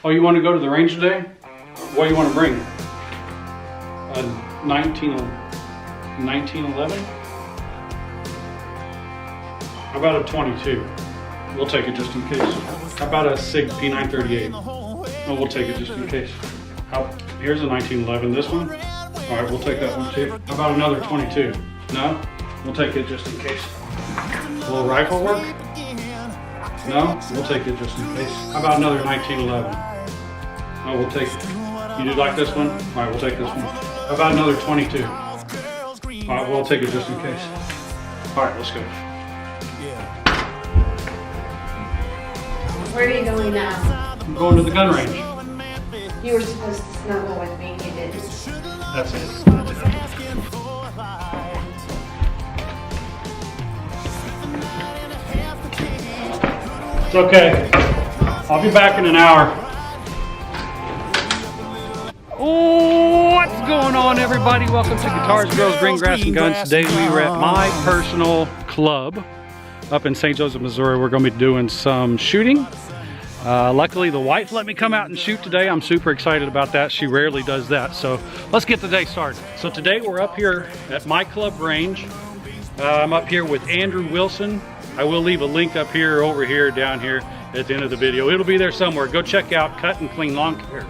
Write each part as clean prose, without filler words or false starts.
Oh, you want to go to the range today? What do you want to bring? A 1911? How about a 22? We'll take it just in case. How about a SIG P938? Oh, we'll take it just in case. Here's a 1911, this one. All right, we'll take that one too. How about another 22? No? We'll take it just in case. A little rifle work? No? We'll take it just in case. How about another 1911? Oh, we'll take it. You do like this one? All right, we'll take this one. How about another 22? All right, we'll take it just in case. All right, let's go. Where are you going now? I'm going to the gun range. You were supposed to snuggle with me, you didn't. That's it. It's okay. I'll be back in an hour. Oh, what's going on, everybody? Welcome to Guitars, Grills, Green Grass, and Guns. Today we are at my personal club up in St. Joseph, Missouri. We're going to be doing some shooting. Luckily, the wife let me come out and shoot today. I'm super excited about that. She rarely does that. So let's get the day started. So today we're up here at my club range. I'm up here with Andrew Wilson. I will leave a link up here, over here, down here at the end of the video. It'll be there somewhere. Go check out Cut and Clean Lawn Care.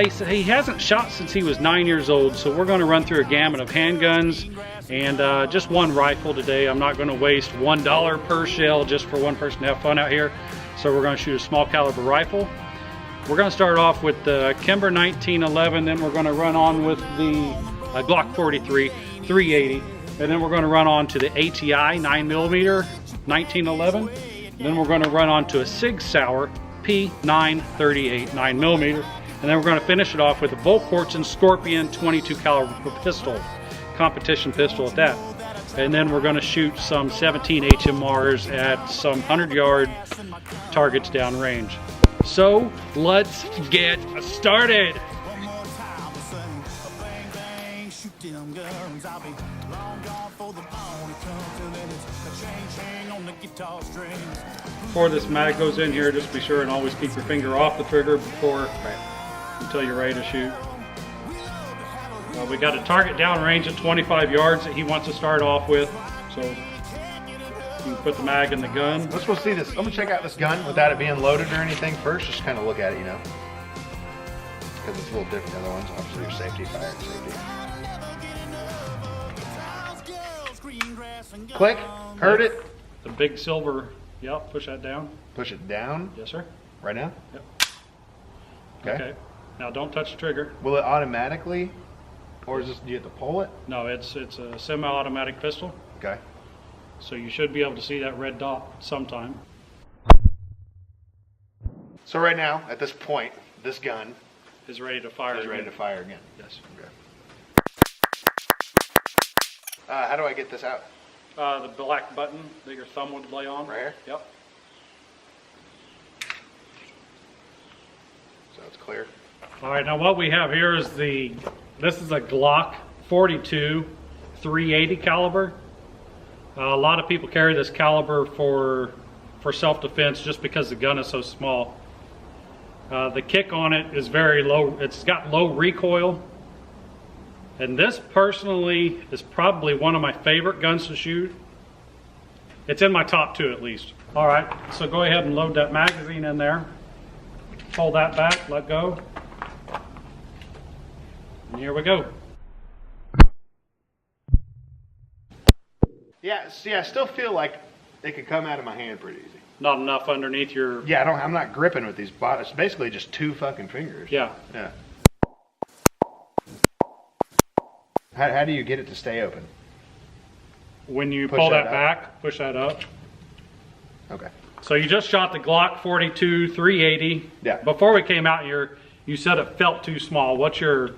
He said he hasn't shot since he was 9 years old, so we're going to run through a gamut of handguns and just one rifle today. I'm not going to waste $1 per shell just for one person to have fun out here. So we're going to shoot a small caliber rifle. We're going to start off with the Kimber 1911, then we're going to run on with the Glock 43 380, and then we're going to run on to the ATI 9mm 1911. Then we're going to run on to a SIG Sauer P938 9mm, and then we're going to finish it off with a volquartsen Scorpion 22 caliber pistol, competition pistol at that. And then we're going to shoot some 17 HMRs at some 100-yard targets downrange. So let's get started. Before this mag goes in here, just be sure and always keep your finger off the trigger until you're ready to shoot. We got a target downrange at 25 yards that he wants to start off with, so you can put the mag in the gun. Let's go see this. I'm gonna check out this gun without it being loaded or anything first. Just kind of look at it, you know, because it's a little different than the other ones. Obviously, your safety, fire safety. Click. Heard it. The big silver. Yep. Push that down. Push it down. Yes, sir. Right now. Yep. Okay. Now don't touch the trigger. Will it automatically, or is this? Do you have to pull it? No, it's a semi-automatic pistol. Okay. So you should be able to see that red dot sometime. So right now, at this point, this gun Is ready to fire. is ready to fire again. Yes. Okay. How do I get this out? The black button that your thumb would lay on. Right here? Yep. So it's clear. All right, now what we have here is this is a Glock 42 380 caliber. A lot of people carry this caliber for self-defense just because the gun is so small. The kick on it is very low. It's got low recoil. And this personally is probably one of my favorite guns to shoot. It's in my top two at least. All right, so go ahead and load that magazine in there. Pull that back, let go. And here we go. Yeah, see, I still feel like it could come out of my hand pretty easy. Not enough underneath your... Yeah, I'm not gripping with these bottoms. It's basically just two fucking fingers. Yeah. Yeah. How do you get it to stay open? When you Push pull that that up. back, push that up. Okay. So you just shot the Glock 42 380. Yeah. Before we came out here, you said it felt too small. What's your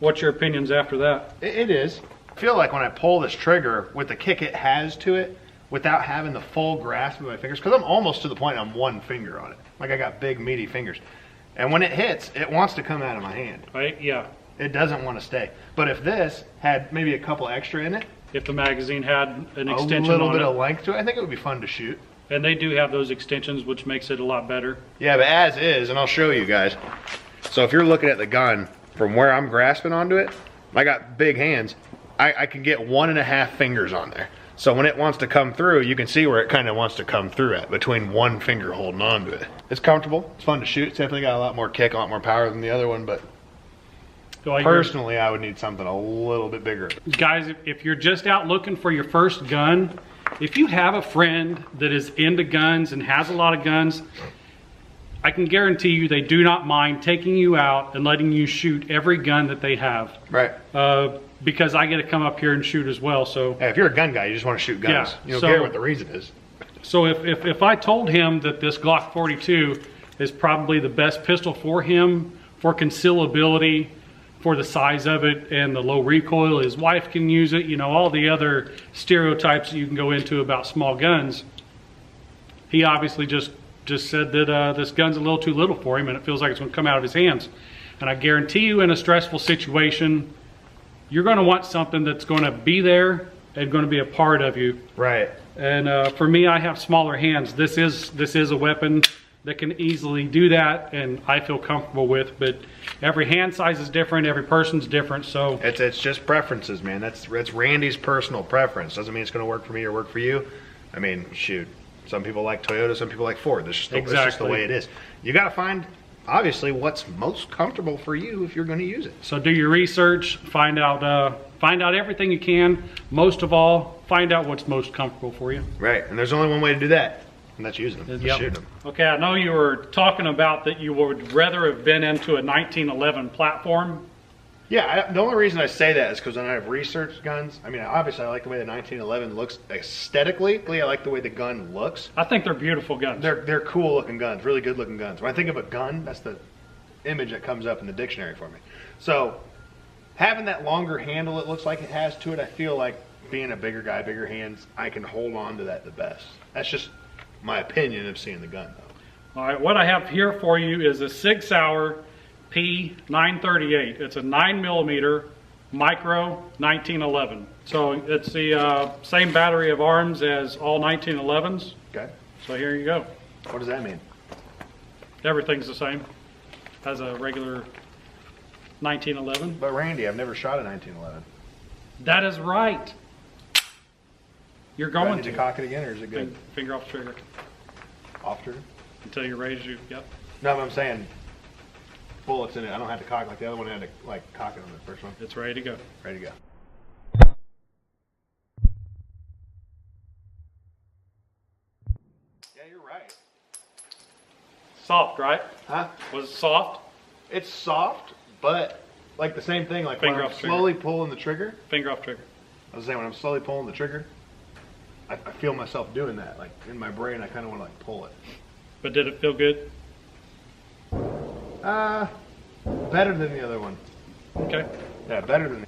opinions after that? It is. I feel like when I pull this trigger with the kick it has to it, without having the full grasp of my fingers, because I'm almost to the point I'm one finger on it. Like I got big meaty fingers. And when it hits, it wants to come out of my hand. Right? Yeah. It doesn't want to stay. But if this had maybe a couple extra in it, If the magazine had an extension a little on bit it. of length to it, I think it would be fun to shoot. And they do have those extensions, which makes it a lot better. Yeah, but as is, and I'll show you guys. So if you're looking at the gun from where I'm grasping onto it, I got big hands. I can get 1.5 fingers on there. So when it wants to come through, you can see where it kind of wants to come through at, between one finger holding onto it. It's comfortable. It's fun to shoot. It's definitely got a lot more kick, a lot more power than the other one, but personally, I would need something a little bit bigger. Guys, if you're just out looking for your first gun, if you have a friend that is into guns and has a lot of guns, I can guarantee you they do not mind taking you out and letting you shoot every gun that they have. Right. Because I get to come up here and shoot as well. So hey, if you're a gun guy, you just want to shoot guns. Yeah, you don't care what the reason is. So if I told him that this Glock 42 is probably the best pistol for him, for concealability, for the size of it and the low recoil, his wife can use it, you know, all the other stereotypes that you can go into about small guns, he obviously just said that this gun's a little too little for him and it feels like it's going to come out of his hands. And I guarantee you, in a stressful situation, you're going to want something that's going to be there and going to be a part of you. Right. And for me, I have smaller hands. This is a weapon that can easily do that, and I feel comfortable with. But every hand size is different. Every person's different. So it's just preferences, man. That's Randy's personal preference. Doesn't mean it's going to work for me or work for you. I mean, shoot. Some people like Toyota. Some people like Ford. That's just the way it is. You got to find, obviously, what's most comfortable for you if you're going to use it. So do your research. Find out everything you can. Most of all, find out what's most comfortable for you. Right. And there's only one way to do that. And that's using them, Yep. shooting them. Okay, I know you were talking about that you would rather have been into a 1911 platform. Yeah, the only reason I say that is because when I've researched guns, I mean, obviously I like the way the 1911 looks aesthetically. I like the way the gun looks. I think they're beautiful guns. They're cool looking guns, really good looking guns. When I think of a gun, that's the image that comes up in the dictionary for me. So having that longer handle it looks like it has to it, I feel like being a bigger guy, bigger hands, I can hold on to that the best. That's just my opinion of seeing the gun, though. All right, what I have here for you is a Sig Sauer P938. It's a 9mm micro 1911. So it's the same battery of arms as all 1911s. Okay. So here you go. What does that mean? Everything's the same as a regular 1911. But Randy, I've never shot a 1911. That is right. You're Do I going need to cock it again, or is it good? Finger off the trigger Off trigger? until you're ready to. Yep. No, but I'm saying bullets in it. I don't have to cock like the other one. I had to like cock it on the first one. It's ready to go. Ready to go. Yeah, you're right. Soft, right? Huh? Was it soft? It's soft, but like the same thing. Like Finger when I'm off trigger. slowly pulling the trigger. Finger off trigger. I was saying when I'm slowly pulling the trigger, I feel myself doing that. Like in my brain, I kind of want to like pull it. But did it feel good? Better than the other one. Okay. Yeah, better than.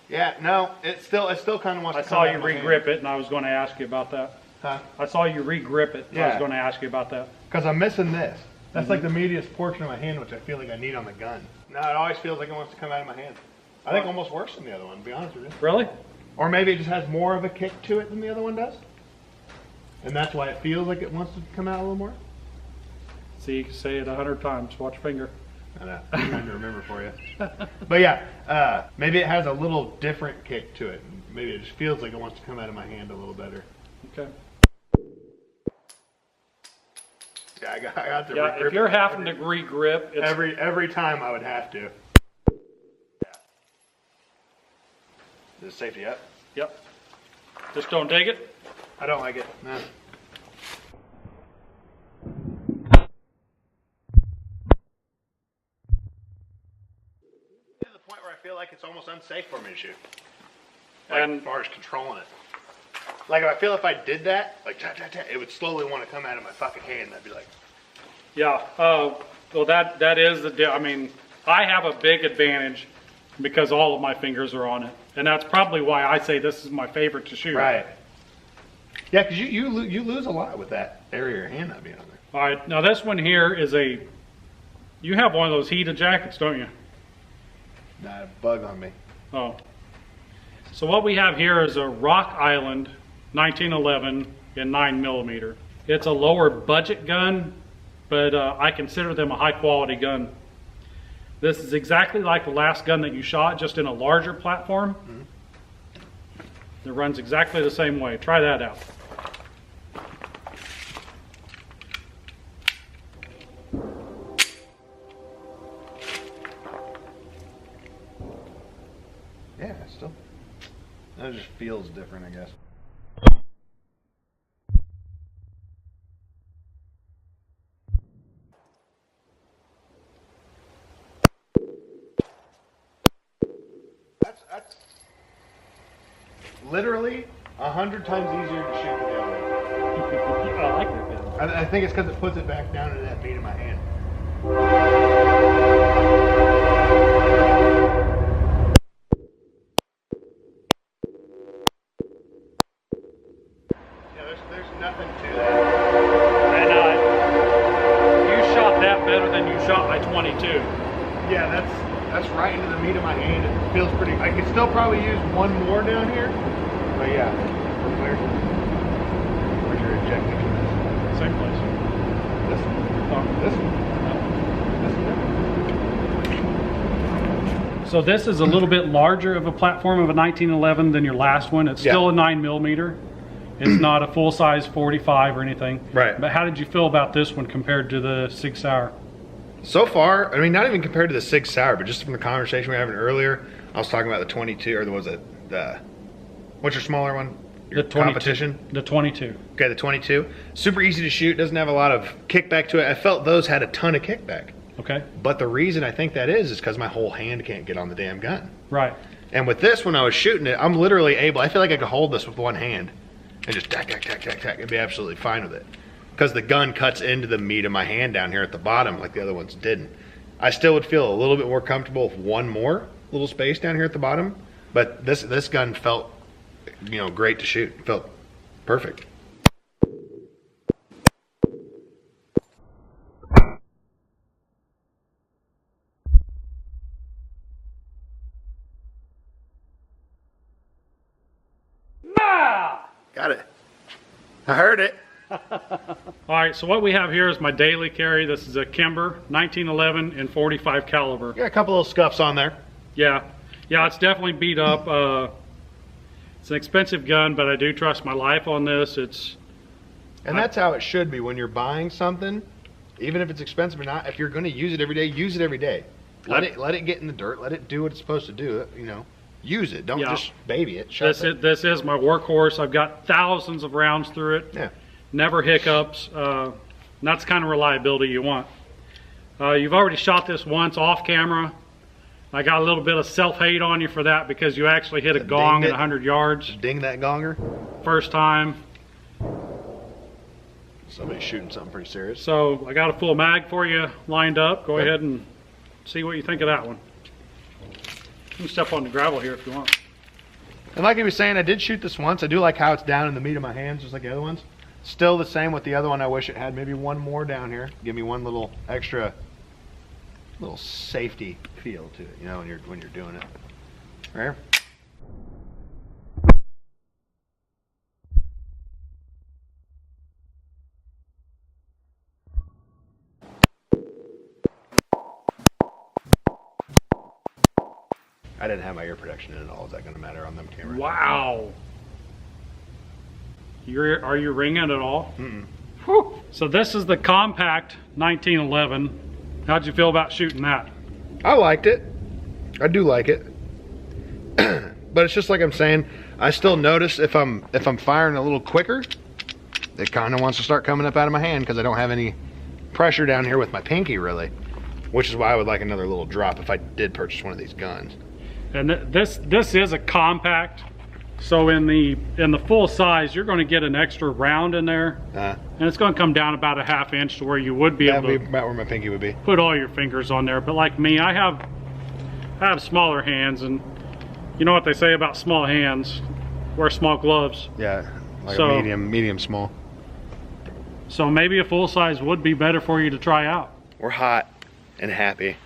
Yeah, no, it still kind of wants I to. saw you re-grip it, and I was going to ask you about that. Huh? I saw you re-grip it, and I was Yeah. going to ask you about that. Because I'm missing this. That's like the meatiest portion of my hand, which I feel like I need on the gun. No, it always feels like it wants to come out of my hand. I think almost worse than the other one, to be honest with you. Really? Or maybe it just has more of a kick to it than the other one does. And that's why it feels like it wants to come out a little more. See, you can say it 100 times. Watch your finger. I know. I'm trying to remember for you. But yeah, maybe it has a little different kick to it. Maybe it just feels like it wants to come out of my hand a little better. Okay. Yeah, I got to Yeah, re-grip if you're it having to re-grip, it's every time I would have to. Yeah. Is it safety up? Yep. Just don't dig it. I don't like it. No. To the point where I feel like it's almost unsafe for me to shoot. Like, And- as far as controlling it. Like I feel if I did that, like it would slowly want to come out of my fucking hand. I'd be like, Yeah. Well, that is the deal. I mean, I have a big advantage because all of my fingers are on it, and that's probably why I say this is my favorite to shoot. right. Yeah, because you lose a lot with that area of your hand not being on there. All right. Now this one here is a. You have one of those heated jackets, don't you? Nah, bug on me. Oh. So what we have here is a Rock Island 1911 in 9mm. It's a lower budget gun, but I consider them a high quality gun. This is exactly like the last gun that you shot, just in a larger platform. It runs exactly the same way. Try that out. Yeah, still. It just feels different, I guess. That's literally 100 times easier to shoot than the other one. I like your gun. I think it's because it puts it back down into that meat in my hand. Yeah, there's nothing to that. And you shot that better than you shot my 22. Yeah, that's right into the meat of my hand. It feels pretty. I could still probably use one more down here, but yeah. Where's your ejecting for this? Same place. This one. This one. So this is a little bit larger of a platform of a 1911 than your last one. It's still a 9mm. It's not a full-size 45 or anything. Right. But how did you feel about this one compared to the Sig Sauer? So far, I mean, not even compared to the Sig Sauer, but just from the conversation we were having earlier, I was talking about the 22, or was it the, what's your smaller one? Your The 22, competition? The 22. Okay, the 22. Super easy to shoot, doesn't have a lot of kickback to it. I felt those had a ton of kickback. Okay. But the reason I think that is because my whole hand can't get on the damn gun. Right. And with this, when I was shooting it, I'm literally able, I feel like I could hold this with one hand and just tack, tack, tack, tack, tack, and be absolutely fine with it. Because the gun cuts into the meat of my hand down here at the bottom like the other ones didn't. I still would feel a little bit more comfortable with one more little space down here at the bottom, but this gun felt, you know, great to shoot. It felt perfect. Got it. I heard it. All right, so what we have here is my daily carry. This is a Kimber 1911 in 45 caliber. Got a couple little scuffs on there. Yeah, it's definitely beat up. It's an expensive gun, but I do trust my life on this. And that's how it should be when you're buying something, even if it's expensive or not. If you're going to use it every day, use it every day. Let it get in the dirt. Let it do what it's supposed to do. You know, use it. Don't just baby it. This is my workhorse. I've got thousands of rounds through it. Yeah. Never hiccups. And that's the kind of reliability you want. You've already shot this once off camera. I got a little bit of self-hate on you for that because you actually hit a gong at 100 yards. Ding that gonger. First time. Somebody's shooting something pretty serious. So I got a full mag for you lined up. Go ahead and see what you think of that one. You can step on the gravel here if you want. And like he was saying, I did shoot this once. I do like how it's down in the meat of my hands, just like the other ones. Still the same with the other one. I wish it had maybe one more down here. Give me one little extra, little safety feel to it, you know, when you're doing it. Right here. I didn't have my ear protection in at all. Is that going to matter on them cameras? Wow. Are you ringing at all? Mm-mm. Whew. So this is the compact 1911. How'd you feel about shooting that? I liked it. I do like it. But it's just like I'm saying, I still notice if I'm firing a little quicker, it kind of wants to start coming up out of my hand because I don't have any pressure down here with my pinky really, which is why I would like another little drop if I did purchase one of these guns. And this is a compact, so in the full size you're going to get an extra round in there, and it's going to come down about a ½ inch to where you would be able to about where my pinky would be. Put all your fingers on there. But like me, I have smaller hands, and you know what they say about small hands: wear small gloves. Yeah, like a medium small. So maybe a full size would be better for you to try out. We're hot and happy.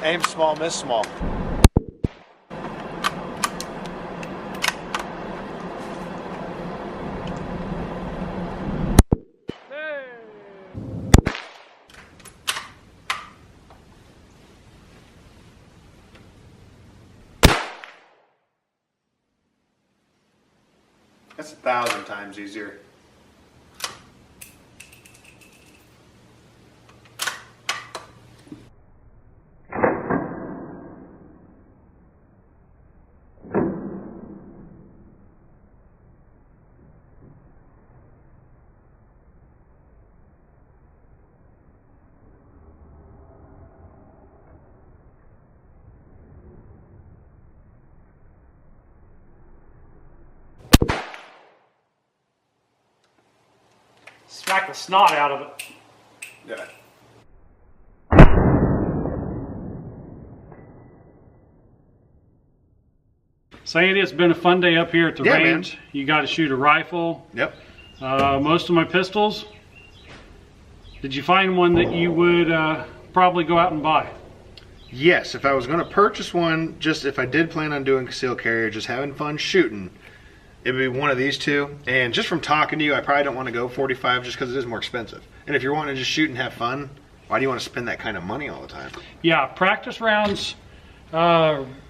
Aim small, miss small. That's 1,000 times easier. Smack the snot out of it. Yeah. So Andy, it's been a fun day up here at the range. Man. You got to shoot a rifle. Yep. Most of my pistols. Did you find one that you would probably go out and buy? Yes, if I was going to purchase one, just if I did plan on doing concealed carry, just having fun shooting, it would be one of these two. And just from talking to you, I probably don't want to go 45 just because it is more expensive. And if you're wanting to just shoot and have fun, why do you want to spend that kind of money all the time? Yeah, practice rounds,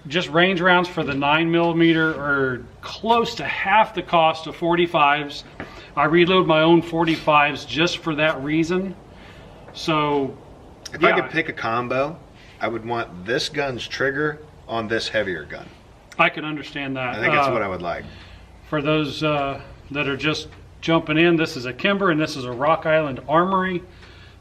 just range rounds for the 9mm are close to half the cost of 45s. I reload my own 45s just for that reason. So, if I could pick a combo, I would want this gun's trigger on this heavier gun. I can understand that. I think that's what I would like. For those that are just jumping in, this is a Kimber and this is a Rock Island Armory.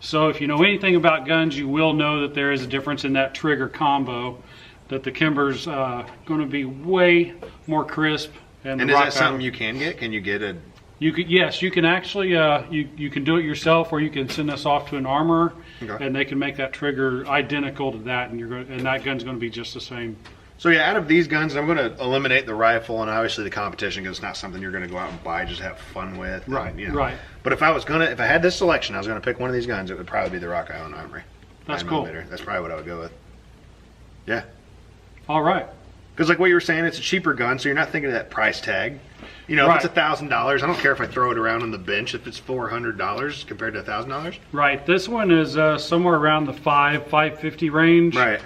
So if you know anything about guns, you will know that there is a difference in that trigger combo. That the Kimber's going to be way more crisp. And is that something you can get? Can you get a... Yes, you can actually, you can do it yourself, or you can send this off to an armorer, okay, and they can make that trigger identical to that, and that gun's going to be just the same. So yeah, out of these guns, I'm going to eliminate the rifle and obviously the competition because it's not something you're going to go out and buy, just have fun with. Right, and, you know. right. But if I had this selection, I was going to pick one of these guns, it would probably be the Rock Island Armory. That's cool. That's probably what I would go with. Yeah. All right. Because like what you were saying, it's a cheaper gun, so you're not thinking of that price tag. You know, right. If it's $1,000, I don't care if I throw it around on the bench if it's $400 compared to $1,000. Right. This one is somewhere around the $550 range. Right.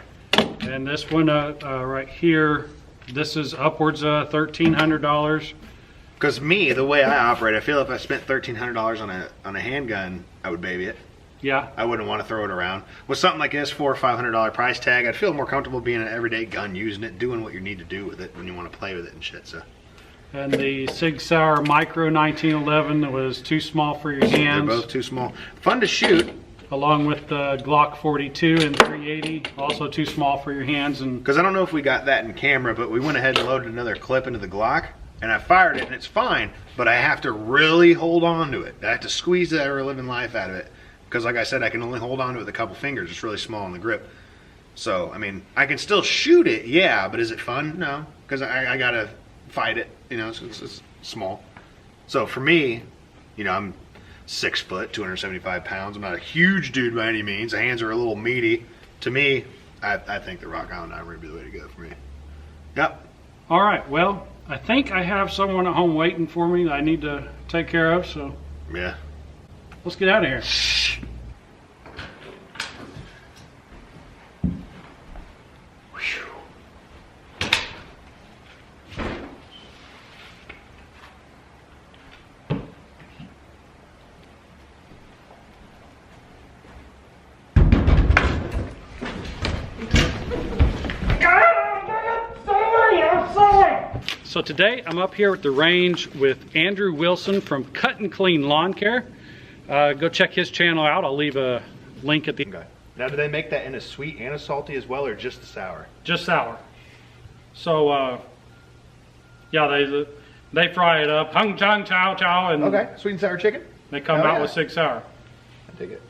And this one right here, this is upwards of $1,300. Because me, the way I operate, I feel if I spent $1,300 on a handgun, I would baby it. Yeah. I wouldn't want to throw it around. With something like this, $400 or $500 price tag, I'd feel more comfortable being an everyday gun, using it, doing what you need to do with it when you want to play with it and shit. So. And the Sig Sauer Micro 1911 was too small for your hands. They're both too small. Fun to shoot. Along with the Glock 42 and 380, also too small for your hands. And because I don't know if we got that in camera, but we went ahead and loaded another clip into the Glock, and I fired it, and it's fine, but I have to really hold on to it. I have to squeeze the ever living life out of it. Because like I said, I can only hold on to it with a couple fingers. It's really small in the grip. So, I mean, I can still shoot it, yeah, but is it fun? No, because I got to fight it, you know, so it's small. So for me, you know, I'm 6 foot, 275 pounds. I'm not a huge dude by any means. The hands are a little meaty. To me, I think the Rock Island Armory would be the way to go for me. Yep. All right, well, I think I have someone at home waiting for me that I need to take care of, so yeah. Let's get out of here. So today I'm up here at the range with Andrew Wilson from Cut and Clean Lawn Care. Go check his channel out. I'll leave a link at the... Okay. Now, do they make that in a sweet and a salty as well, or just the sour? Just sour. So, yeah, they fry it up. Hung chang chow chow, and okay, sweet and sour chicken. they come out with Sig Sauer. I dig it.